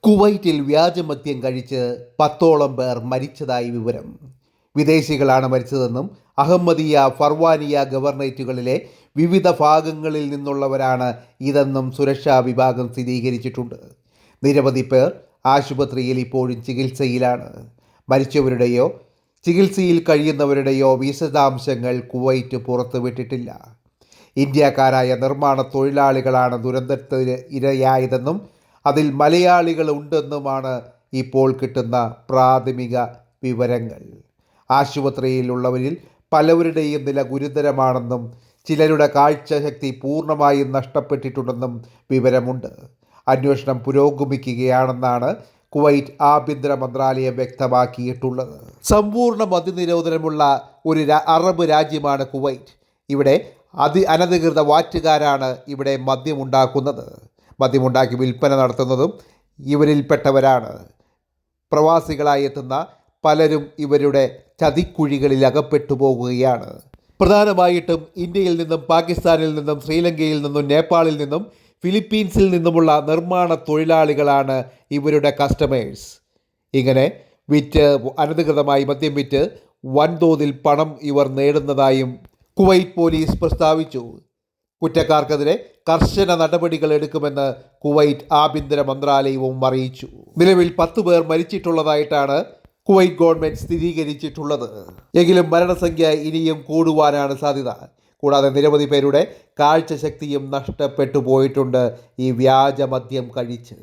കുവൈറ്റിൽ വ്യാജമദ്യം കഴിച്ച് 10ഓളം പേർ മരിച്ചതായി വിവരം. വിദേശികളാണ് മരിച്ചതെന്നും അഹമ്മദിയ, ഫർവാനിയ ഗവർണറേറ്റുകളിലെ വിവിധ ഭാഗങ്ങളിൽ നിന്നുള്ളവരാണ് ഇതെന്നും സുരക്ഷാ വിഭാഗം സ്ഥിരീകരിച്ചിട്ടുണ്ട്. നിരവധി പേർ ആശുപത്രിയിൽ ഇപ്പോഴും ചികിത്സയിലാണ്. മരിച്ചവരുടെയോ ചികിത്സയിൽ കഴിയുന്നവരുടെയോ വിശദാംശങ്ങൾ കുവൈറ്റ് പുറത്തുവിട്ടിട്ടില്ല. ഇന്ത്യക്കാരായ നിർമ്മാണ തൊഴിലാളികളാണ് ദുരന്തത്തിന് ഇരയായതെന്നും അതിൽ മലയാളികൾ ഉണ്ടെന്നുമാണ് ഇപ്പോൾ കിട്ടുന്ന പ്രാഥമിക വിവരങ്ങൾ. ആശുപത്രിയിലുള്ളവരിൽ പലവരുടെയും നില ഗുരുതരമാണെന്നും ചിലരുടെ കാഴ്ചശക്തി പൂർണ്ണമായും നഷ്ടപ്പെട്ടിട്ടുണ്ടെന്നും വിവരമുണ്ട്. അന്വേഷണം പുരോഗമിക്കുകയാണെന്നാണ് കുവൈറ്റ് ആഭ്യന്തര മന്ത്രാലയം വ്യക്തമാക്കിയിട്ടുള്ളത്. സമ്പൂർണ്ണ മദ്യനിരോധനമുള്ള ഒരു അറബ് രാജ്യമാണ് കുവൈറ്റ്. ഇവിടെ അനധികൃത വാറ്റുകാരാണ് ഇവിടെ മദ്യമുണ്ടാക്കുന്നത്. മദ്യമുണ്ടാക്കി വിൽപ്പന നടത്തുന്നതും ഇവരിൽപ്പെട്ടവരാണ്. പ്രവാസികളായി എത്തുന്ന പലരും ഇവരുടെ ചതിക്കുഴികളിൽ അകപ്പെട്ടു പോകുകയാണ്. പ്രധാനമായിട്ടും ഇന്ത്യയിൽ നിന്നും, പാകിസ്ഥാനിൽ നിന്നും, ശ്രീലങ്കയിൽ നിന്നും, നേപ്പാളിൽ നിന്നും, ഫിലിപ്പീൻസിൽ നിന്നുമുള്ള നിർമ്മാണ തൊഴിലാളികളാണ് ഇവരുടെ കസ്റ്റമേഴ്സ്. ഇങ്ങനെ അനധികൃതമായി മദ്യം വിറ്റ് വൻതോതിൽ പണം ഇവർ നേടുന്നതായും കുവൈറ്റ് പോലീസ് പ്രസ്താവിച്ചു. കുറ്റക്കാർക്കെതിരെ കർശന നടപടികൾ എടുക്കുമെന്ന് കുവൈറ്റ് ആഭ്യന്തര മന്ത്രാലയവും അറിയിച്ചു. നിലവിൽ 10 പേർ മരിച്ചിട്ടുള്ളതായിട്ടാണ് കുവൈറ്റ് ഗവൺമെൻറ് സ്ഥിരീകരിച്ചിട്ടുള്ളത്. എങ്കിലും മരണസംഖ്യ ഇനിയും കൂടുവാനാണ് സാധ്യത. കൂടാതെ നിരവധി പേരുടെ കാഴ്ചശക്തിയും നഷ്ടപ്പെട്ടു പോയിട്ടുണ്ട് ഈ വ്യാജമദ്യം കഴിച്ച്.